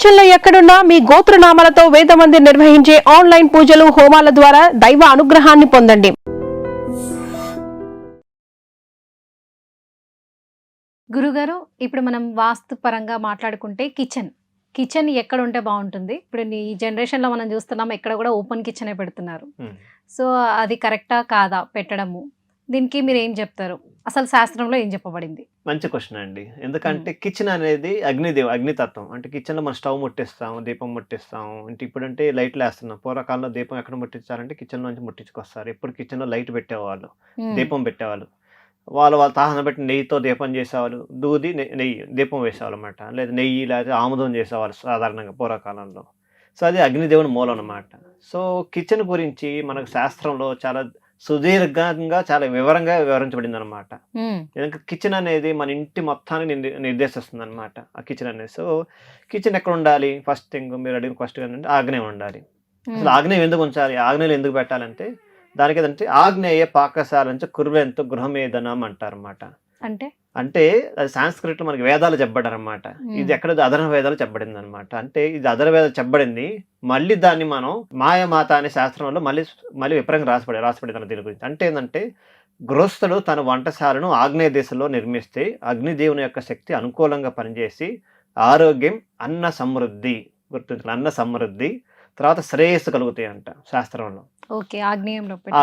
ప్రపంచంలో ఎక్కడున్నా మీ గోత్రనామాలతో వేదమందిర్ నిర్వహించే ఆన్లైన్ పూజలు హోమాల ద్వారా దైవ అనుగ్రహాన్ని పొందండి. గురుగారు, ఇప్పుడు మనం వాస్తు పరంగా మాట్లాడుకుంటే కిచెన్ ఎక్కడ ఉంటే బాగుంటుంది? ఇప్పుడు ఈ జనరేషన్లో మనం చూస్తున్నాం, ఎక్కడ కూడా ఓపెన్ కిచెనే పెడుతున్నారు. సో అది కరెక్టా కాదా పెట్టడము? దీనికి మీరు ఏం చెప్తారు? అసలు శాస్త్రంలో ఏం చెప్పబడింది? మంచి క్వశ్చన్ అండి. ఎందుకంటే కిచెన్ అనేది అగ్నితత్వం. అంటే కిచెన్‌లో మనం స్టవ్ ముట్టిస్తాం, దీపం ముట్టిస్తాం. అంటే ఇప్పుడంటే లైట్‌లేస్తున్నాం. పూర్వకాలంలో దీపం ఎక్కడ ముట్టించాలంటే కిచెన్‌లోంచి ముట్టించుకొస్తారు. ఎప్పుడు కిచెన్‌లో లైట్ పెట్టేవాళ్ళు, దీపం పెట్టేవాళ్ళు. వాళ్ళ తాహన బట్టి నెయ్యితో దీపం చేసేవాళ్ళు. దూది, నెయ్యి దీపం వేసేవాళ్ళనమాట. లేదా నెయ్యి లేకపోతే ఆముదం చేసేవాళ్ళు సాధారణంగా పూర్వకాలంలో. సో అది అగ్నిదేవుని మూలం అనమాట. సో కిచెన్ గురించి మనకు శాస్త్రంలో చాలా సుదీర్ఘంగా చాలా వివరంగా వివరించబడిందనమాట. ఎందుకంటే కిచెన్ అనేది మన ఇంటి మొత్తాన్ని నిర్దేశిస్తుంది అనమాట. ఆ కిచెన్ అనేది. సో కిచెన్ ఎక్కడ ఉండాలి? ఫస్ట్ థింగ్ మీరు అడిగిన క్వశ్చన్ ఏంటంటే ఆగ్నేయం ఉండాలి. అసలు ఆగ్నేయం ఎందుకు ఉంచాలి? ఆగ్నేయం ఎందుకు పెట్టాలంటే దానికి ఏంటంటే ఆగ్నేయ పాకశాల నుంచి కుర్వెంతు గృహమేదనం అంటారన్నమాట. అంటే అది సాంస్క్రిట్లో మనకి వేదాలు చెప్పబడ్డారన్నమాట. ఇది ఎక్కడ అధర్వ వేదాలు చెప్పబడింది అనమాట. అంటే ఇది అధర్వ వేదాలు చెప్పబడింది. మళ్ళీ దాన్ని మనం మాయమాత అనే శాస్త్రంలో మళ్ళీ విపరంగా రాసిపడింది దీని గురించి. అంటే ఏంటంటే గృహస్థుడు తన వంటశాలను ఆగ్నేయ దిశలో నిర్మిస్తే అగ్నిదేవుని యొక్క శక్తి అనుకూలంగా పనిచేసి ఆరోగ్యం, అన్న సమృద్ధి, గుర్తుంచుకోండి, అన్న సమృద్ధి, తర్వాత శ్రేయస్సు కలుగుతాయి అంట శాస్త్రంలో.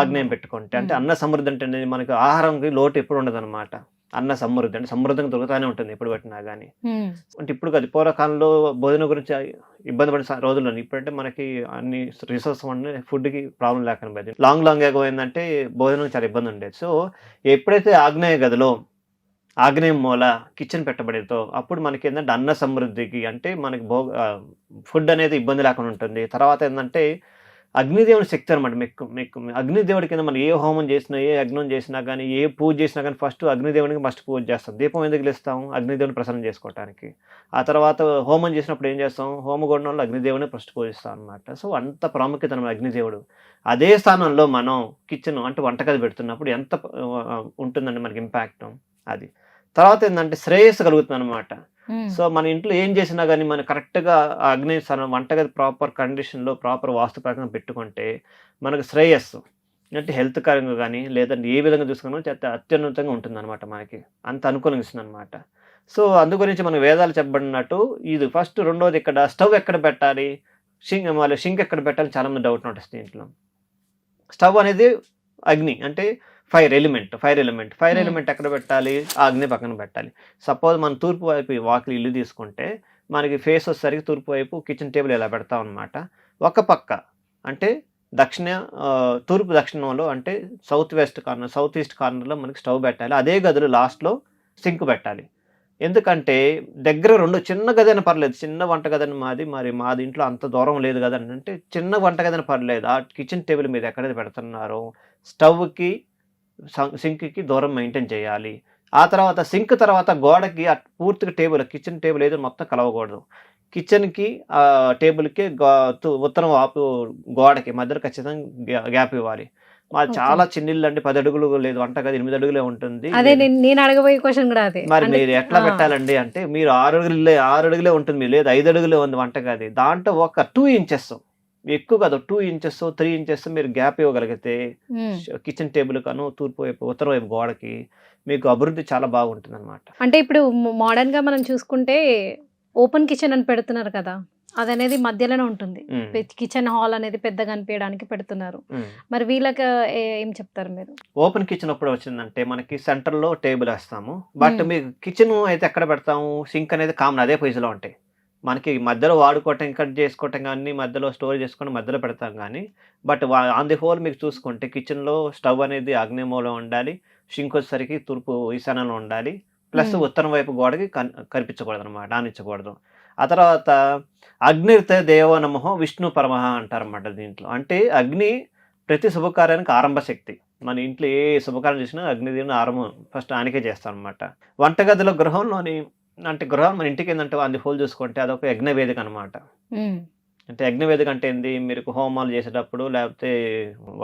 ఆగ్నేయం పెట్టుకుంటే అంటే అన్న సమృద్ధి అంటే మనకి ఆహారంకి లోటు ఎప్పుడు ఉండదు అనమాట. అన్న సమృద్ధి అంటే సమృద్ధంగా దొరుకుతానే ఉంటుంది ఎప్పుడు పెట్టినా కానీ. అంటే ఇప్పుడు కాదు, పూర్వకాలంలో భోజనం గురించి ఇబ్బంది పడిన రోజుల్లో, ఇప్పుడంటే మనకి అన్ని రిసోర్స్ ఉండే ఫుడ్కి ప్రాబ్లం లేకుండా పోయింది. లాంగ్ ఏమైందంటే భోజనం చాలా ఇబ్బంది ఉండేది. సో ఎప్పుడైతే ఆగ్నేయ గదిలో ఆగ్నేయం మూల కిచెన్ పెట్టబడేదో అప్పుడు మనకి ఏంటంటే అన్న సమృద్ధికి అంటే మనకి ఫుడ్ అనేది ఇబ్బంది లేకుండా ఉంటుంది. తర్వాత ఏంటంటే అగ్నిదేవుని శక్తి అనమాట. మీకు అగ్నిదేవుడి కింద మనం ఏ హోమం చేసినా, ఏ యజ్ఞం చేసినా కానీ, ఏ పూజ చేసినా కానీ ఫస్ట్ అగ్నిదేవునికి పూజ చేస్తాం. దీపం ఎందుకు వెలిగిస్తాం? అగ్నిదేవుని ప్రసన్నం చేసుకోవడానికి. ఆ తర్వాత హోమం చేసినప్పుడు ఏం చేస్తాం? హోమగుండంలో అగ్నిదేవుని ఫస్ట్ పూజిస్తాం అనమాట. సో అంత ప్రాముఖ్యత అనమాట అగ్నిదేవుడు. అదే స్థానంలో మనం కిచెన్ అంటే వంటగది పెడుతున్నప్పుడు ఎంత ఉంటుందండి మనకి ఇంపాక్ట్ అది. తర్వాత ఏంటంటే శ్రేయస్సు కలుగుతుంది అనమాట. సో మన ఇంట్లో ఏం చేసినా కానీ మనం కరెక్ట్గా అగ్ని స్థానం వంటగది ప్రాపర్ కండిషన్లో ప్రాపర్ వాస్తు ప్రకారం పెట్టుకుంటే మనకు శ్రేయస్సు అంటే హెల్త్ పరంగా కానీ లేదంటే ఏ విధంగా చూసుకున్నా అత్యున్నతంగా ఉంటుంది అనమాట. మనకి అంత అనుకూలంగా ఇస్తుంది అనమాట. సో అందు గురించి మన వేదాలు చెప్పబడినట్టు ఇది ఫస్ట్. రెండోది ఇక్కడ స్టవ్ ఎక్కడ పెట్టాలి, షింక్ ఎక్కడ పెట్టాలి, చాలా మంది డౌట్ ఉంటుంది దీంట్లో. స్టవ్ అనేది అగ్ని అంటే ఫైర్ ఎలిమెంట్ ఎక్కడ పెట్టాలి? అగ్ని పక్కన పెట్టాలి. సపోజ్ మనం తూర్పు వైపు వాకిలి ఇల్లు తీసుకుంటే మనకి ఫేస్ వచ్చేసరికి తూర్పు వైపు కిచెన్ టేబుల్ ఇలా పెడతాం అనమాట. ఒక పక్క అంటే తూర్పు దక్షిణంలో అంటే సౌత్ ఈస్ట్ కార్నర్లో మనకి స్టవ్ పెట్టాలి. అదే గదిలో లాస్ట్లో సింక్ పెట్టాలి. ఎందుకంటే దగ్గర రెండు చిన్న గది అయినా పర్లేదు, చిన్న వంట గదని మాది ఇంట్లో అంత దూరం లేదు కదా అంటే చిన్న వంట గదని పర్లేదు. ఆ కిచెన్ టేబుల్ మీద ఎక్కడైతే పెడుతున్నారో స్టవ్కి సింక్కి దూరం మెయింటైన్ చేయాలి. ఆ తర్వాత సింక్ తర్వాత గోడకి పూర్తిగా కిచెన్ టేబుల్ ఏదో మొత్తం కలవకూడదు. కిచెన్కి టేబుల్కి ఉత్తరం వాపు గోడకి మధ్యలో ఖచ్చితంగా గ్యాప్ ఇవ్వాలి. మాది చాలా చిన్న ఇల్లు అండి, 10 అడుగులు లేదు, వంటగది 8 అడుగులే ఉంటుంది. నేను అడగబోయే క్వశ్చన్ కూడా అదే. మరి మీరు ఎట్లా పెట్టాలండి అంటే మీరు 6 అడుగులే ఉంటుంది, లేదు 5 అడుగులే ఉంది వంటగది. దాంట్లో ఒక 2 ఇంచెస్ ఎక్కువ కాదు, 2 ఇంచెస్ 3 ఇంచెస్ మీరు గ్యాప్ ఇవ్వగలిగితే కిచెన్ టేబుల్ కాను తూర్పు వైపు ఉత్తరం వైపు గోడకి మీకు అభివృద్ధి చాలా బాగుంటుంది అనమాట. అంటే ఇప్పుడు మోడర్న్ గా మనం చూసుకుంటే ఓపెన్ కిచెన్ అని పెడుతున్నారు కదా, అది అనేది మధ్యలోనే ఉంటుంది. కిచెన్ హాల్ అనేది పెద్దగా అనిపించడానికి పెడుతున్నారు. మరి వీళ్ళకి ఏం చెప్తారు మీరు? ఓపెన్ కిచెన్ అప్పుడు వచ్చిందంటే మనకి సెంటర్ లో టేబుల్ వేస్తాము. బట్ మీకు కిచెన్ అయితే ఎక్కడ పెడతాము? సింక్ అనేది కామన్ అదే పొజిషన్ లో ఉంటాయి. మనకి మధ్యలో వాడుకోవటం, కట్ చేసుకోవటం కానీ మధ్యలో స్టోర్ చేసుకొని మధ్యలో పెడతాం కానీ, బట్ ఆన్ ది హోల్ మీకు చూసుకుంటే కిచెన్లో స్టవ్ అనేది ఆగ్నేయంలో ఉండాలి, షింక్ వచ్చేసరికి తూర్పు ఈశాన్యంలో ఉండాలి, ప్లస్ ఉత్తరం వైపు గోడకి కనిపించకూడదు అనమాట, ఆనించకూడదు. ఆ తర్వాత అగ్నిర్తే దేవో నమః విష్ణు పరమః అంటారన్నమాట దీంట్లో. అంటే అగ్ని ప్రతి శుభకార్యానికి ఆరంభ శక్తి. మన ఇంట్లో ఏ శుభకార్యం చేసినా అగ్నిదేవుని ఆరంభం ఫస్ట్ ఆయనకే చేస్తాం అనమాట. వంటగదిలో గృహంలోని అంటే గృహం మన ఇంటికి ఏంటంటే అది హోల్ చూసుకుంటే అదొక యజ్ఞవేదిక అనమాట. అంటే యజ్ఞవేదిక అంటే ఏంది? మీరు హోమాలు చేసేటప్పుడు లేకపోతే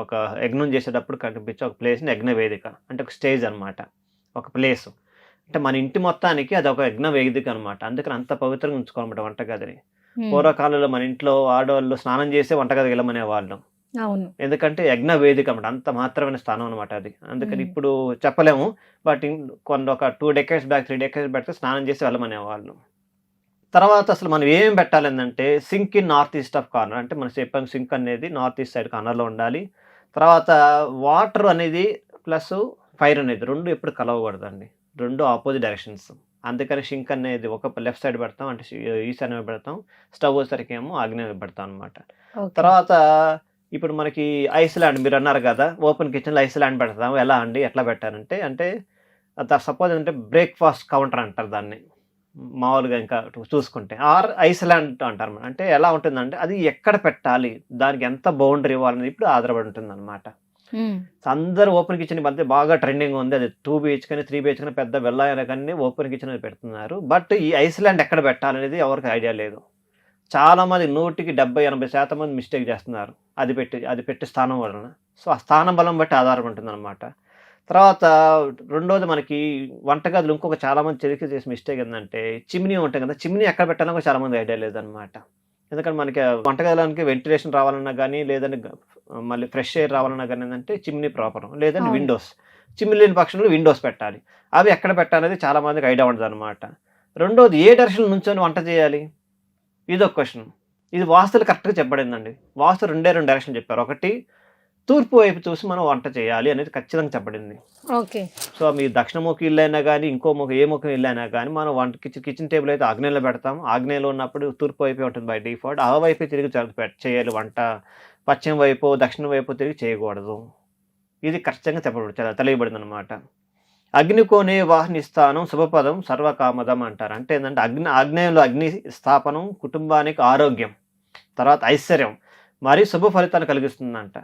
ఒక యజ్ఞం చేసేటప్పుడు కనిపించే ఒక ప్లేస్ని యజ్ఞవేదిక అంటే ఒక స్టేజ్ అనమాట, ఒక ప్లేస్. అంటే మన ఇంటి మొత్తానికి అది ఒక యజ్ఞవేదిక అనమాట. అందుకని అంత పవిత్రంగా ఉంచుకోవాలన్నమాట వంటగదిని. పూర్వకాలంలో మన ఇంట్లో ఆడవాళ్ళు స్నానం చేసి వంటగదికి వెళ్ళమనే వాళ్ళం. అవును. ఎందుకంటే యజ్ఞ వేదిక అనమాట, అంత మాత్రమైన స్థానం అనమాట అది. అందుకని ఇప్పుడు చెప్పలేము, బట్ కొన్ని ఒక 2 decades బ్యాక్ 3 decades బ్యాక్ స్నానం చేసి వెళ్ళమనే వాళ్ళు. తర్వాత అసలు మనం ఏం పెట్టాలంటే sink in north east of corner, అంటే మనం చెప్పాం సింక్ అనేది నార్త్ ఈస్ట్ సైడ్ కార్నర్లో ఉండాలి. తర్వాత వాటర్ అనేది ప్లస్ ఫైర్ అనేది 2 ఎప్పుడు కలవకూడదండి, 2 ఆపోజిట్ డైరెక్షన్స్. అందుకని సింక్ అనేది ఒక లెఫ్ట్ సైడ్ పెడతాం, అంటే ఈశాన్య వైపు పెడతాం, స్టవ్ వచ్చేసరికి ఏమో ఆగ్నేయ వైపు పెడతాం అనమాట. తర్వాత ఇప్పుడు మనకి ఐస్లాండ్ మీరు అన్నారు కదా, ఓపెన్ కిచెన్లో ఐస్లాండ్ పెడతాం. ఎలా అండి, ఎట్లా పెట్టారంటే, అంటే సపోజ్ అంటే బ్రేక్ఫాస్ట్ కౌంటర్ అంటారు దాన్ని మామూలుగా, ఇంకా చూసుకుంటే ఆర్ ఐస్లాండ్ అంటారు. అంటే ఎలా ఉంటుందంటే అది ఎక్కడ పెట్టాలి, దానికి ఎంత బౌండరీ ఇవ్వాలనేది ఇప్పుడు ఆధారపడి ఉంటుంది అనమాట. అందరూ ఓపెన్ కిచెన్ మధ్య బాగా ట్రెండింగ్ ఉంది, అది 2 BHK కానీ 3 BHK కానీ పెద్ద వెళ్ళాయన కానీ ఓపెన్ కిచెన్ పెడుతున్నారు. బట్ ఈ ఐస్లాండ్ ఎక్కడ పెట్టాలనేది ఎవరికి ఐడియా లేదు. చాలా మంది 100కి 70-80% మంది మిస్టేక్ చేస్తున్నారు అది పెట్టి స్థానం వలన. సో ఆ స్థానం బలం బట్టి ఆధారపడి ఉంటుంది అనమాట. తర్వాత రెండోది మనకి వంటగదులు ఇంకొక చాలా మంది చెలికి చేసే మిస్టేక్ ఏంటంటే చిమ్నీ ఉంటాయి కదా, చిమ్నీ ఎక్కడ పెట్టాలో కూడా చాలా మంది ఐడియా లేదనమాట. ఎందుకంటే మనకి వంటగదిలోనికి వెంటిలేషన్ రావాలన్నా కానీ, లేదంటే మళ్ళీ ఫ్రెష్ ఎయిర్ రావాలన్నా కానీ ఏంటంటే చిమ్నీ ప్రాపర్, లేదంటే విండోస్. చిమ్నీ లేని పక్షంలో విండోస్ పెట్టాలి. అవి ఎక్కడ పెట్టాలనేది చాలా మందికి ఐడియా ఉండదు అనమాట. రెండోది ఏ డైరెక్షన్ నుంచొని వంట చేయాలి, ఇదొక క్వశ్చన్. ఇది వాస్తులు కరెక్ట్గా చెప్పబడిందండి. వాస్తు 2 డైరెక్షన్ చెప్పారు. ఒకటి తూర్పు వైపు చూసి మనం వంట చేయాలి అనేది ఖచ్చితంగా చెప్పబడింది. ఓకే. సో మీ దక్షిణముఖి ఇల్లు అయినా కానీ, ఇంకో ఏ ముఖం ఇల్లు అయినా కానీ, మనం కిచెన్ టేబుల్ అయితే ఆగ్నేయంలో పెడతాం. ఆగ్నేయంలో ఉన్నప్పుడు తూర్పు వైపే ఉంటుంది బై డిఫాల్ట్. ఆ వైపే తిరిగి చేయాలి వంట. పశ్చిమ వైపు దక్షిణ వైపు తిరిగి చేయకూడదు. ఇది ఖచ్చితంగా తెలియబడింది అనమాట. అగ్నికోనే వాహనిస్తానం శుభపదం సర్వకామదం అంటారు. అంటే ఏంటంటే ఆగ్నేయంలో అగ్ని స్థాపనం కుటుంబానికి ఆరోగ్యం, తర్వాత ఐశ్వర్యం, మరి శుభ ఫలితాలు కలిగిస్తుందంట.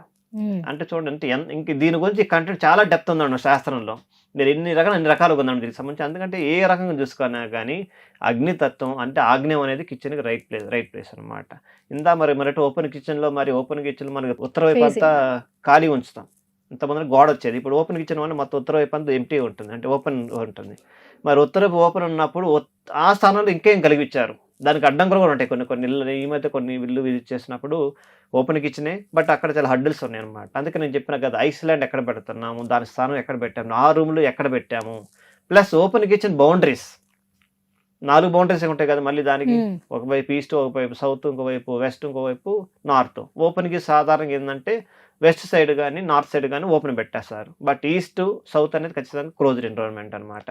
అంటే చూడండి, ఇంక దీని గురించి కంటెంట్ చాలా డెప్త్ ఉందండి శాస్త్రంలో. మీరు ఎన్ని రకాలుగా ఉందండి దీనికి సంబంధించి. ఎందుకంటే ఏ రకంగా చూసుకున్నా కానీ అగ్నితత్వం అంటే ఆగ్నేయం అనేది కిచెన్కి రైట్ ప్లేస్ అనమాట. మరి ఓపెన్ కిచెన్లో మనకి ఉత్తర వైపు అంతా ఖాళీ ఉంచుతాం. ఇంతమంది గోడ వచ్చేది. ఇప్పుడు ఓపెన్ కిచెన్ వల్ల మొత్తం ఉత్తర వైపు అంతా ఎంటీ ఉంటుంది, అంటే ఓపెన్ ఉంటుంది. మరి ఉత్తర వైపు ఓపెన్ ఉన్నప్పుడు ఆ స్థానంలో ఇంకేం కలిగించారు, దానికి అడ్డంకులు కూడా ఉంటాయి. కొన్ని ఇళ్ళు ఈ మధ్య కొన్ని ఇల్లు విజిట్ చేసినప్పుడు ఓపెన్ కిచెనే, బట్ అక్కడ చాలా హడ్డిల్స్ ఉన్నాయి అనమాట. అందుకే నేను చెప్పిన కదా, ఐస్లాండ్ ఎక్కడ పెడుతున్నాము, దాని స్థానం ఎక్కడ పెట్టాము, ఆ రూమ్లు ఎక్కడ పెట్టాము, plus open kitchen boundaries 4 boundaries ఉంటాయి కదా. మళ్ళీ దానికి ఒకవైపు ఈస్ట్, ఒకవైపు సౌత్, ఇంకోవైపు వెస్ట్, ఇంకోవైపు నార్త్. ఓపెన్కి సాధారణంగా ఏంటంటే వెస్ట్ సైడ్ కానీ నార్త్ సైడ్ కానీ ఓపెన్ పెట్టేస్తారు. బట్ ఈస్ట్ సౌత్ అనేది ఖచ్చితంగా క్లోజ్డ్ ఎన్విరాన్మెంట్ అనమాట.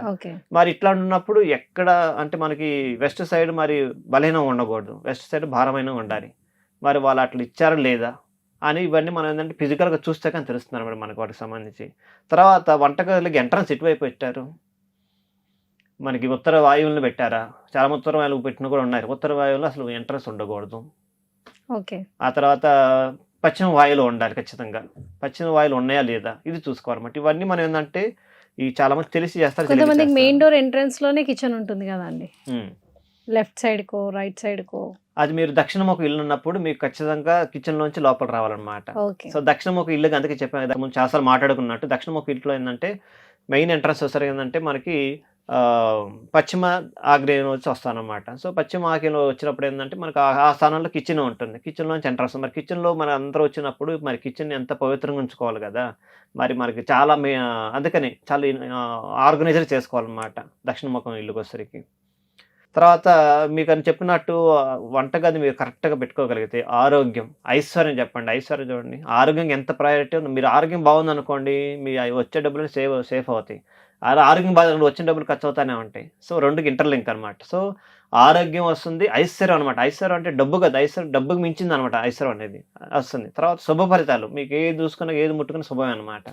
మరి ఇట్లా ఉన్నప్పుడు ఎక్కడ అంటే మనకి వెస్ట్ సైడ్ మరి బలహీనంగా ఉండకూడదు, వెస్ట్ సైడ్ భారమైన ఉండాలి. మరి వాళ్ళు అట్లా ఇచ్చారా లేదా అని ఇవన్నీ మనం ఏంటంటే ఫిజికల్గా చూస్తే కానీ తెలుస్తున్నారు మరి మనకు వాటికి సంబంధించి. తర్వాత వంటగదిలోకి ఎంట్రన్స్ ఇటువైపు పెట్టారు, మనకి ఉత్తర వాయువులను పెట్టారా, చాలా ఉత్తర వాయువులు పెట్టిన కూడా ఉన్నాయి. ఉత్తర వాయువులో అసలు ఎంట్రన్స్ ఉండకూడదు. ఓకే. ఆ తర్వాత పశ్చిమ వాయువులో ఉండాలి ఖచ్చితంగా. పశ్చిమ వాయువులు ఉన్నాయా లేదా ఇది చూసుకోవాలన్నమాట. ఇవన్నీ మనం ఏంటంటే ఈ చాలా మంది తెలిసి చేస్తారు. కొంతమందికి మెయిన్ డోర్ ఎంట్రన్స్ లోనే కిచెన్ ఉంటుంది కదా అండి, లెఫ్ట్ సైడ్ కో రైట్ సైడ్ కో. అది మీరు దక్షిణముఖ ఇల్లు ఉన్నప్పుడు మీకు ఖచ్చితంగా కిచెన్ లోంచి లోపల రావాలన్నమాట. సో దక్షిణముఖ ఇల్లుకి అందుకే చెప్పాను, ముందు చాలాసార్లు మాట్లాడుకున్నట్టు దక్షిణముఖ ఇంట్లో ఏంటంటే మెయిన్ ఎంట్రన్స్ వస్తారు ఏంటంటే మనకి పశ్చిమ ఆగ్నేయం వచ్చి వస్తానమాట. సో పశ్చిమ ఆగ్నేయంలో వచ్చినప్పుడు ఏంటంటే మనకు ఆ స్థానంలో కిచెన్ ఉంటుంది. కిచెన్లోంచి ఎంట్రన్స్. మరి కిచెన్లో మన అందరూ వచ్చినప్పుడు మరి కిచెన్ ఎంత పవిత్రంగా ఉంచుకోవాలి కదా. మరి మనకి చాలా అందుకని చాలా ఆర్గనైజర్ చేసుకోవాలన్నమాట దక్షిణముఖం ఇల్లుకి వచ్చరికి. తర్వాత మీకు అని చెప్పినట్టు వంటగది మీరు కరెక్ట్గా పెట్టుకోగలిగితే ఆరోగ్యం, ఐశ్వర్యం చెప్పండి. ఐశ్వర్యం చూడండి, ఆరోగ్యం ఎంత ప్రయారిటీ ఉంది. మీరు ఆరోగ్యం బాగుందనుకోండి, మీ వచ్చే డబ్బులు సేఫ్ అవుతాయి. ఆరోగ్యం బాగా వచ్చిన డబ్బులు ఖర్చు అవుతానే ఉంటాయి. సో 2కి ఇంటర్లింక్ అనమాట. సో ఆరోగ్యం వస్తుంది, ఐశ్వర్యం అనమాట. ఐశ్వర్యం అంటే డబ్బు కదా, ఐశ్వర్యం డబ్బుకి మించింది అనమాట. ఐశ్వర్యం అనేది వస్తుంది. తర్వాత శుభ ఫలితాలు, మీకు ఏది చూసుకున్నా ఏది ముట్టుకున్నా శుభమే అనమాట.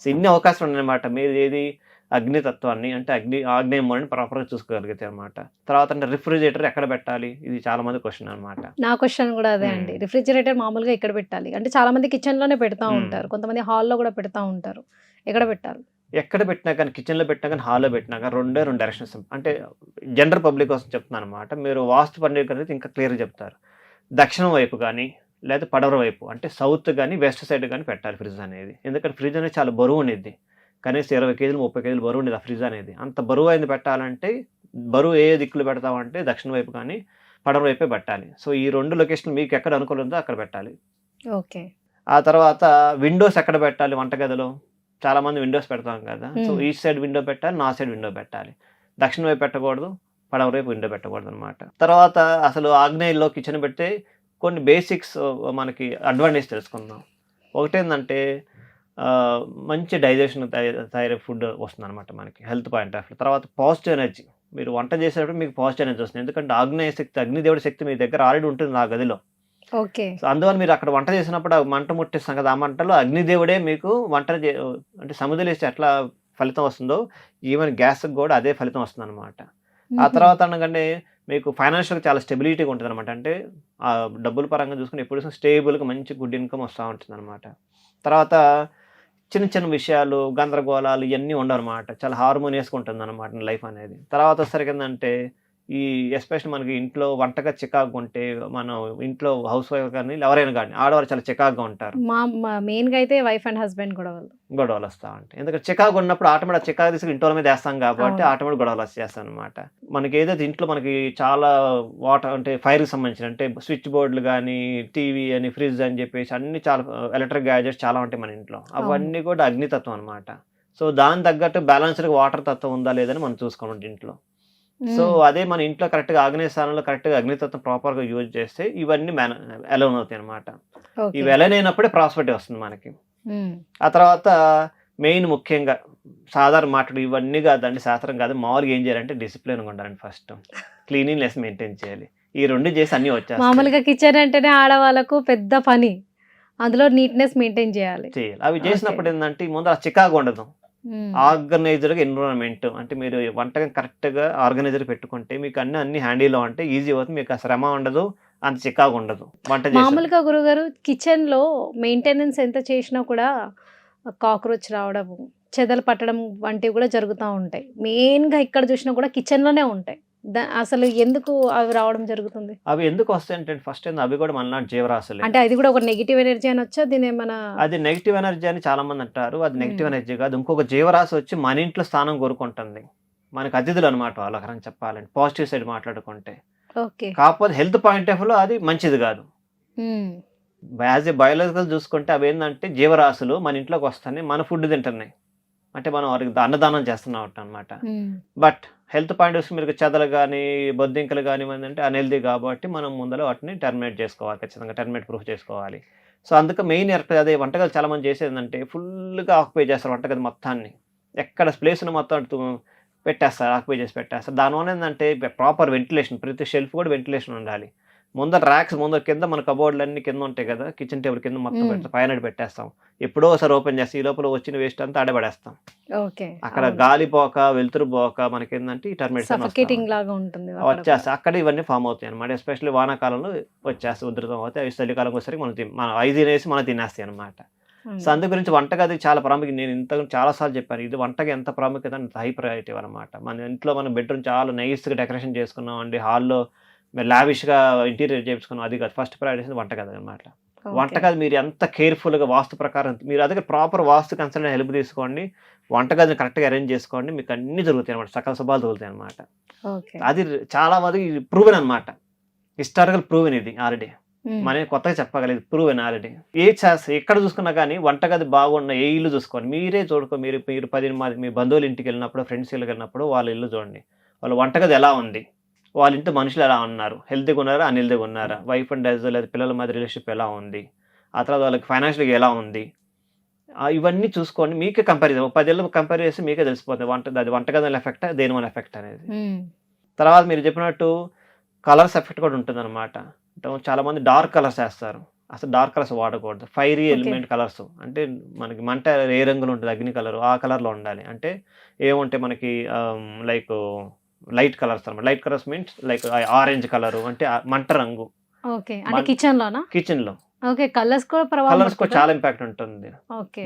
సో ఇన్ని అవకాశాలు ఉన్నాయన్నమాట. మీరు ఏది అగ్నితత్వాన్ని అంటే ఆగ్నేయం మూలని ప్రాపర్గా చూసుకోగలిగితే అనమాట. తర్వాత అంటే రిఫ్రిజిరేటర్ ఎక్కడ పెట్టాలి, ఇది చాలా మంది క్వశ్చన్ అనమాట. నా క్వశ్చన్ కూడా అదే అండి. రిఫ్రిజిరేటర్ మామూలుగా ఎక్కడ పెట్టాలి అంటే చాలా మంది కిచెన్ లోనే పెడతా ఉంటారు, కొంతమంది హాల్లో కూడా పెడతా ఉంటారు. ఎక్కడ పెట్టాలి? ఎక్కడ పెట్టినా కానీ, కిచెన్లో పెట్టినా కానీ, హాల్లో పెట్టినా కానీ 2 డైరెక్షన్స్. అంటే జనరల్ పబ్లిక్ కోసం చెప్తున్నాను అనమాట. మీరు వాస్తు పండితులు అనేది ఇంకా క్లియర్గా చెప్తారు. దక్షిణం వైపు కానీ లేదా పడవర వైపు అంటే సౌత్ కానీ వెస్ట్ సైడ్ కానీ పెట్టాలి ఫ్రిడ్జ్ అనేది. ఎందుకంటే ఫ్రిడ్జ్ అనేది చాలా బరువు ఉండేది, కనీసం 20 కేజీలు 30 కేజీలు బరువు ఉండేది ఆ ఫ్రిడ్జ్ అనేది. అంత బరువు అయింది పెట్టాలంటే బరువు ఏ దిక్కులు పెడతామంటే దక్షిణ వైపు కానీ పడవ వైపే పెట్టాలి. సో ఈ 2 లొకేషన్లు మీకు ఎక్కడ అనుకూలం ఉందో అక్కడ పెట్టాలి. ఓకే. ఆ తర్వాత విండోస్ ఎక్కడ పెట్టాలి వంటగదిలో? చాలా మంది విండోస్ పెడతాం కదా. సో ఈస్ట్ సైడ్ విండో పెట్టాలి, నార్త్ సైడ్ విండో పెట్టాలి. దక్షిణ వైపు పెట్టకూడదు, పడవ వైపు విండో పెట్టకూడదు అనమాట. తర్వాత అసలు ఆగ్నేయంలో కిచెన్ పెడితే కొన్ని బేసిక్స్ మనకి అడ్వాంటేజ్ తెలుసుకుందాం. ఒకటేంటంటే మంచి డైజెషన్ తయారయ్యే ఫుడ్ వస్తుంది అనమాట మనకి హెల్త్ పాయింట్ ఆఫ్ వ్యూ. తర్వాత పాజిటివ్ ఎనర్జీ, మీరు వంట చేసేటప్పుడు మీకు పాజిటివ్ ఎనర్జీ వస్తుంది. ఎందుకంటే ఆగ్నేయ శక్తి, అగ్నిదేవుడి శక్తి మీ దగ్గర ఆల్రెడీ ఉంటుంది ఆ గదిలో. ఓకే. సో అందువల్ల మీరు అక్కడ వంట చేసినప్పుడు ఆ మంట ముట్టిస్తాం కదా, ఆ మంటలో అగ్నిదేవుడే మీకు వంట అంటే సముద్రలేస్తే ఎట్లా ఫలితం వస్తుందో ఈవెన్ గ్యాస్కి కూడా అదే ఫలితం వస్తుంది అనమాట. ఆ తర్వాత అనగానే మీకు ఫైనాన్షియల్గా చాలా స్టెబిలిటీగా ఉంటుంది అనమాట. అంటే ఆ డబ్బుల పరంగా చూసుకుని ఎప్పుడు స్టేబుల్గా మంచి గుడ్ ఇన్కమ్ వస్తూ ఉంటుంది అనమాట. తర్వాత చిన్న చిన్న విషయాలు, గందరగోళాలు ఇవన్నీ ఉండవు అనమాట. చాలా హార్మోనియస్గా ఉంటుంది అనమాట లైఫ్ అనేది. తర్వాత వచ్చేసరికి ఏంటంటే ఈ ఎస్పెషల్ మనకి ఇంట్లో వంటగా చికాకు ఉంటే, మనం ఇంట్లో హౌస్ వైఫ్ కానీ ఎవరైనా కానీ ఆడవారు చాలా చికాకుగా ఉంటారు. మా మెయిన్గా అయితే వైఫ్ అండ్ హస్బెండ్ గొడవలు వస్తూ ఉంటాయి. ఎందుకంటే చికాకు ఉన్నప్పుడు ఆటోమేటిక్ చికాకు తీసుకుని ఇంట్లో మీద వేస్తాం కాబట్టి ఆటోమేటిక్ గొడవలు వచ్చేస్తాం అనమాట. మనకి ఏదైతే ఇంట్లో మనకి చాలా వాటర్ అంటే ఫైర్కి సంబంధించిన అంటే స్విచ్ బోర్డులు కానీ, టీవీ అని, ఫ్రిడ్జ్ అని చెప్పేసి అన్ని చాలా ఎలక్ట్రిక్ గ్యాజెట్స్ చాలా ఉంటాయి మన ఇంట్లో. అవన్నీ కూడా అగ్నితత్వం అనమాట. సో దాని తగ్గట్టు బ్యాలెన్స్డ్గా వాటర్ తత్వం ఉందా లేదని మనం చూసుకోవాలి ఇంట్లో. సో అదే మన ఇంట్లో కరెక్ట్గా ఆగ్నేయ స్థానంలో కరెక్ట్గా అగ్నితత్వం ప్రాపర్గా యూజ్ చేస్తే ఇవన్నీ అలౌన్ అవుతాయి అనమాట. ఇవి అలైన్ అయినప్పుడే ప్రాస్పెరిటీ వస్తుంది మనకి. ఆ తర్వాత మెయిన్ ముఖ్యంగా సాధారణ మాటలు ఇవన్నీ కాదండి, శాస్త్రం కాదు, మామూలుగా ఏం చేయాలంటే డిసిప్లిన్గా ఉండాలండి. ఫస్ట్ క్లీనింగ్నెస్ మెయింటైన్ చేయాలి. ఈ 2 చేసి అన్నీ వచ్చేస్తాయి. మామూలుగా కిచెన్ అంటేనే ఆడవాళ్ళకు పెద్ద పని, అందులో నీట్నెస్ మెయింటైన్ చేయాలి. అవి చేసినప్పుడు ఏంటంటే ముందు ఆ చికాకు ఉండదు. ఆర్గనైజర్గా ఎన్విరాన్మెంట్ అంటే మీరు వంటకం కరెక్ట్గా ఆర్గనైజర్ పెట్టుకుంటే మీకు అన్ని హ్యాండీలో అంటే ఈజీ అవుతుంది. మీకు ఆ శ్రమ ఉండదు, అంత చికాకు ఉండదు వంట. మామూలుగా గురుగారు కిచెన్లో మెయింటెనెన్స్ ఎంత చేసినా కూడా కాక్రోచ్ రావడము, చెదలు పట్టడం వంటివి కూడా జరుగుతూ ఉంటాయి. మెయిన్గా ఇక్కడ చూసినా కూడా కిచెన్లోనే ఉంటాయి. అసలు ఎందుకు అవి రావడం జరుగుతుంది? అవి ఎందుకు వస్తాయి అంటే ఫస్ట్ అవి కూడా మనలాంటి జీవరాశులు. అంటే అది కూడా ఒక నెగిటివ్ ఎనర్జీ అని వచ్చా? దీని ఏమైనా అది నెగిటివ్ ఎనర్జీ అని చాలా మంది అంటారు. అది నెగిటివ్ ఎనర్జీ కాదు, ఇంకొక జీవరాశి వచ్చి మన ఇంట్లో స్థానం కోరుకుంటుంది. మనకి అతిథులు అనమాట వాళ్ళకరం చెప్పాలంటే పాజిటివ్ సైడ్ మాట్లాడుకుంటే. ఓకే. కాకపోతే హెల్త్ పాయింట్ ఆఫ్ వ్యూలో అది మంచిది కాదు. యాజ్ ఏ బయాలజికల్ చూసుకుంటే అవి ఏంటంటే జీవరాశులు మన ఇంట్లోకి వస్తాయి, మన ఫుడ్ తింటున్నాయి, అంటే మనం వారికి అన్నదానం చేస్తున్నాం అనమాట. బట్ హెల్త్ పాయింట్ ఆఫ్ మీరు చెదలు కానీ, బొద్దింకలు కానీ అంటే అన్హెల్దీ కాబట్టి మనం ముందర వాటిని టర్మినేట్ చేసుకోవాలి, ఖచ్చితంగా టర్మినేట్ ప్రూఫ్ చేసుకోవాలి. సో అందుకే మెయిన్ అదే వంటగది చాలా మంది చేసేది ఏంటంటే ఫుల్గా ఆక్యుపై చేస్తారు వంటగది మొత్తాన్ని. ఎక్కడ ప్లేస్ని మొత్తం పెట్టేస్తారు, ఆక్యుపై చేసి పెట్టేస్తారు. దానివల్ల ఏంటంటే ప్రాపర్ వెంటిలేషన్, ప్రతి షెల్ఫ్ కూడా వెంటిలేషన్ ఉండాలి. ముందర ర్యాక్స్ ముందర కింద మన కబోర్డ్లు అన్ని కింద ఉంటాయి కదా, కిచెన్ టేబుల్ కింద మొత్తం పెడతాం, పైన పెట్టేస్తాం. ఎప్పుడో ఒకసారి ఓపెన్ చేస్తాం, ఈ లోపల వచ్చిన వేస్ట్ అంతా ఆడబడేస్తాం. అక్కడ గాలి పోక వెలుతురు పోక మనకి ఏంటంటే టర్మినేషన్ వచ్చేస్తాయి. అక్కడ ఇవన్నీ ఫామ్ అవుతాయి అనమాట. ఎస్పెషల్లీ వానాకాలంలో వచ్చేస్తాయి, ఉధృతం అవుతాయి. చలికాలం వచ్చేసరికి మనం 5 తినేసి మనం తినేస్తాయి అనమాట. సో అందు గురించి వంటగది చాలా ప్రాముఖ్యత. నేను ఇంత చాలాసార్లు చెప్పాను, ఇది వంటకి ఎంత ప్రాముఖ్యత అంత హై ప్రయారిటీ అనమాట. మన ఇంట్లో మన బెడ్రూమ్ చాలా నైస్గా డెకరేషన్ చేసుకున్నాం అండి, హాల్లో లావిష్గా ఇంటీరియర్ చేయించుకున్నాం, అది కాదు. ఫస్ట్ ప్రయారిటీ వంటగది అనమాట. వంటగది మీరు ఎంత కేర్ఫుల్గా వాస్తు ప్రకారం మీరు అదే ప్రాపర్ వాస్తు కన్సల్టెంట్ హెల్ప్ తీసుకోండి, వంటగదిని కరెక్ట్గా అరేంజ్ చేసుకోండి, మీకు అన్ని జరుగుతాయి అనమాట, సకల శుభాలు జరుగుతాయి అనమాట. అది చాలా మంది ప్రూవెన్ అనమాట, హిస్టారికల్ ప్రూవెన్ ఇది ఆల్రెడీ. మన కొత్తగా చెప్పగలేదు, ప్రూవెన్ ఆల్రెడీ. ఎక్కడ చూసుకున్నా కానీ వంటగది బాగున్న ఏ ఇల్లు చూసుకోండి, మీరే చూడుకో. మీరు 10 మంది మీ బంధువుల ఇంటికి వెళ్ళినప్పుడు, ఫ్రెండ్స్ ఇళ్ళకి వెళ్ళినప్పుడు వాళ్ళ ఇల్లు చూడండి, వాళ్ళ వంటగది ఎలా ఉంది, వాళ్ళ ఇంట్లో మనుషులు ఎలా ఉన్నారు, హెల్తీగా ఉన్నారా అన్హెల్తీగా ఉన్నారా, వైఫ్ అండ్ హస్బెండ్ లేదా పిల్లల మధ్య రిలేషన్షిప్ ఎలా ఉంది, ఆ తర్వాత వాళ్ళకి ఫైనాన్షియల్గా ఎలా ఉంది, ఇవన్నీ చూసుకోండి. మీకే కంపేర్ చేద్దాం, 10 ఏళ్ళు కంపేర్ చేస్తే మీకే తెలిసిపోతుంది అది వంటగది ఎఫెక్ట్ దేని వల్ల ఎఫెక్ట్ అనేది. తర్వాత మీరు చెప్పినట్టు కలర్స్ ఎఫెక్ట్ కూడా ఉంటుంది అనమాట. చాలా మంది డార్క్ కలర్స్ వేస్తారు, అసలు డార్క్ కలర్స్ వాడకూడదు. ఫైరీ ఎలిమెంట్ కలర్స్ అంటే మనకి మంట ఏ రంగులో ఉంటుంది, అగ్ని కలర్ ఆ కలర్లో ఉండాలి. అంటే ఏముంటే మనకి లైక్ లైట్ కలర్స్ అనమాట. Light colours means like orange colour అంటే మంట రంగు. కిచెన్ లో కలర్స్ కూడా చాలా ఇంపాక్ట్ ఉంటుంది.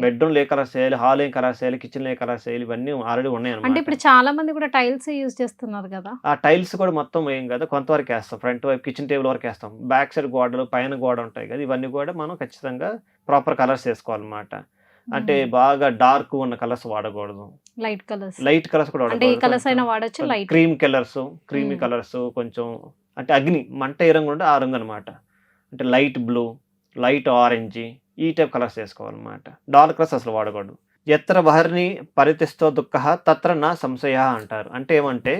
బెడ్రూమ్ ఏ కలర్స్ చేయాలి, హాల్ ఏం కలర్స్ చేయాలి, కిచెన్ ఏ కలర్స్ చేయాలి, ఇవన్నీ ఆల్రెడీ ఉన్నాయి అనమాట. ఇప్పుడు చాలా మంది కూడా టైల్స్ యూజ్ చేస్తున్నారు కదా. ఆ టైల్స్ కూడా మొత్తం ఏం కదా, కొంతవరకు వేస్తాం, ఫ్రంట్ వైపు కిచెన్ టేబుల్ వరకు వేస్తాం, బ్యాక్ సైడ్ గోడలు పైన గోడ ఉంటాయి కదా, ఇవన్నీ కూడా మనం ఖచ్చితంగా ప్రాపర్ కలర్స్ వేసుకోవాలన్నమాట. అంటే బాగా డార్క్ ఉన్న కలర్స్ వాడకూడదు, లైట్ కలర్స్ కూడా వాడకూడదు. క్రీమ్ కలర్స్, క్రీమీ కలర్స్, కొంచెం అంటే అగ్ని మంట ఏ రంగు ఉంటే ఆ రంగు అనమాట. అంటే లైట్ బ్లూ, లైట్ ఆరెంజ్ ఈ టైప్ కలర్స్ వేసుకోవాలన్నమాట. డార్క్ కలర్స్ అసలు వాడకూడదు. ఎత్ర బహర్ని పరితిష్టో దుఃఖ తత్ర నా సంశయ అంటారు. అంటే ఏమంటే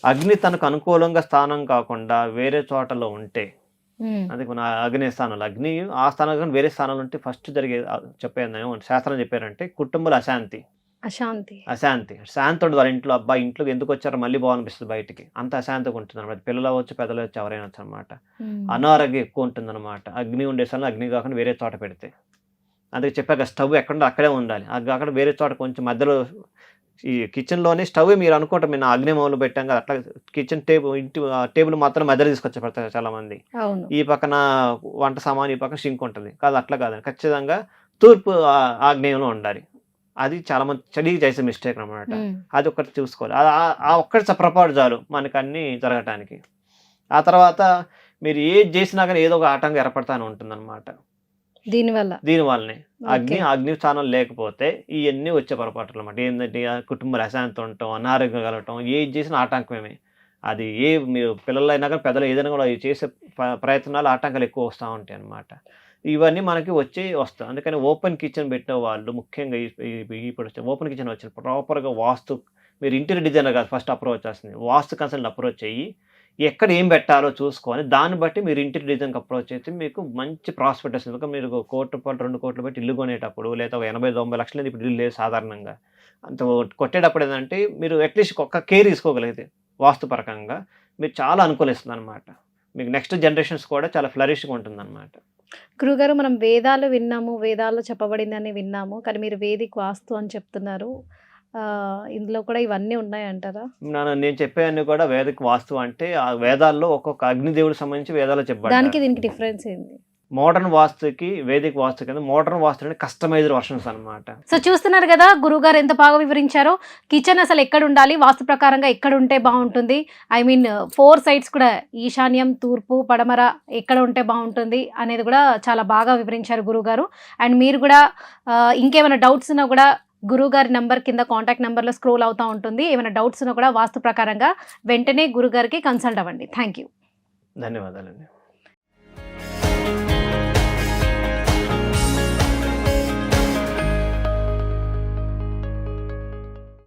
అగ్ని తనకు అనుకూలంగా స్థానం కాకుండా వేరే చోటలో ఉంటే, అందుకే మన అగ్ని స్థానంలో అగ్ని ఆ స్థానంలో వేరే స్థానంలో ఉంటే ఫస్ట్ జరిగే చెప్పేది శాస్త్రం చెప్పారంటే కుటుంబంలో అశాంతి. శాంతి ఉండదు వాళ్ళ ఇంట్లో. అబ్బాయి ఇంట్లోకి ఎందుకు వచ్చారో మళ్ళీ పోవాలనిపిస్తుంది బయటికి. అంత అశాంతిగా ఉంటుంది అనమాట. పిల్లలు అవ్వచ్చు, పెద్దలు వచ్చి ఎవరైనా వచ్చు అనమాట. అనారోగ్యం ఎక్కువ ఉంటుంది అనమాట. అగ్ని ఉండే స్థలంలో అగ్ని కాకుండా వేరే చోట పెడితే. అందుకే చెప్పాక స్టవ్ ఎక్కడుందో అక్కడే ఉండాలి. అది కాకుండా వేరే చోట కొంచెం మధ్యలో ఈ కిచెన్లోనే స్టవ్ మీరు అనుకుంటాం మేము అగ్ని మూలు పెట్టాం కదా, అట్లా కిచెన్ టేబుల్ మాత్రం మధ్యలో తీసుకొచ్చి పెడతారు చాలా మంది. ఈ పక్కన వంట సామాన్, ఈ పక్కన షింక్ ఉంటుంది. కాదు, అట్లా కాదండి. ఖచ్చితంగా తూర్పు ఆగ్నేయంలో ఉండాలి. అది చాలా మంది చదివి చేసే మిస్టేక్ అనమాట. అది ఒక్కటి చూసుకోవాలి. ఆ ఒక్కటి పొరపాటు చాలు మనకు అన్ని జరగటానికి. ఆ తర్వాత మీరు ఏది చేసినా కానీ ఏదో ఒక ఆటంకం ఏర్పడతానే ఉంటుంది అనమాట. దీనివల్లనే అగ్ని స్థానం లేకపోతే ఇవన్నీ వచ్చే పొరపాట్లు అనమాట. ఏంటంటే కుటుంబాలు అశాంతి ఉండటం, అనారోగ్యం కలగటం, ఏది చేసినా ఆటంకమే. అది మీరు పిల్లలైనా కానీ పెద్దలు ఏదైనా కూడా చేసే ప్రయత్నాలు ఆటంకాలు ఎక్కువ వస్తూ ఉంటాయి అన్నమాట. ఇవన్నీ మనకి వస్తాయి. అందుకని ఓపెన్ కిచెన్ పెట్టిన వాళ్ళు ముఖ్యంగా ఇప్పుడు ఓపెన్ కిచెన్ వచ్చిన ప్రాపర్గా వాస్తు, మీరు ఇంటీరియర్ డిజైనర్ కాదు ఫస్ట్ అప్రోచ్ చేస్తుంది, వాస్తు కన్సల్ట్ అప్రోచ్ అయ్యి ఎక్కడ ఏం పెట్టాలో చూసుకొని దాన్ని బట్టి మీరు ఇంటీరియర్ డిజైన్కి అప్రోచ్ అయితే మీకు మంచి ప్రాస్పెక్ట్ వస్తుంది. ఇంకా మీరు 1 కోటి రూపాయలు 2 కోట్లు పెట్టి ఇల్లు కొనేటప్పుడు, లేదా 80-90 లక్షలు ఇప్పుడు ఇల్లు లేదు సాధారణంగా. అంత కొట్టేటప్పుడు ఏంటంటే మీరు అట్లీస్ట్ ఒక కేర్ తీసుకోగలిగితే వాస్తుపరకంగా మీరు చాలా అనుకూలిస్తుంది అనమాట. మీకు నెక్స్ట్ జనరేషన్స్ కూడా చాలా ఫ్లరిష్గా ఉంటుంది అనమాట. గురుగారు, మనం వేదాలు విన్నాము, వేదాల్లో చెప్పబడిందని విన్నాము, కానీ మీరు వేదిక్ వాస్తు అని చెప్తున్నారు. ఇందులో కూడా ఇవన్నీ ఉన్నాయంటారా? నేను చెప్పేవన్నీ కూడా వేదిక్ వాస్తు అంటే ఆ వేదాల్లో ఒక్కొక్క అగ్నిదేవుడికి సంబంధించి వేదాల్లో చెప్పారు. దానికి దీనికి డిఫరెన్స్ ఏంది? మోడర్న్ వాస్తుకి వేదిక్ వాస్తు కింద మోడర్న్ వాస్తు అంటే కస్టమైజ్డ్ వర్షన్స్ అనమాట. సో చూస్తున్నారు కదా గురుగారు ఎంత బాగా వివరించారో. కిచెన్ అసలు ఎక్కడ ఉండాలి, వాస్తు ప్రకారంగా ఎక్కడ ఉంటే బాగుంటుంది, ఐ మీన్ 4 సైడ్స్ కూడా ఈశాన్యం, తూర్పు, పడమర ఎక్కడ ఉంటే బాగుంటుంది అనేది కూడా చాలా బాగా వివరించారు గురుగారు. అండ్ మీరు కూడా ఇంకేమైనా డౌట్స్ ఉన్నా కూడా గురుగారి నెంబర్ కింద కాంటాక్ట్ నెంబర్లో స్క్రోల్ అవుతూ ఉంటుంది. ఏమైనా డౌట్స్ ఉన్నా కూడా వాస్తు ప్రకారంగా వెంటనే గురుగారికి కన్సల్ట్ అవ్వండి. Thank you. ధన్యవాదాలండి.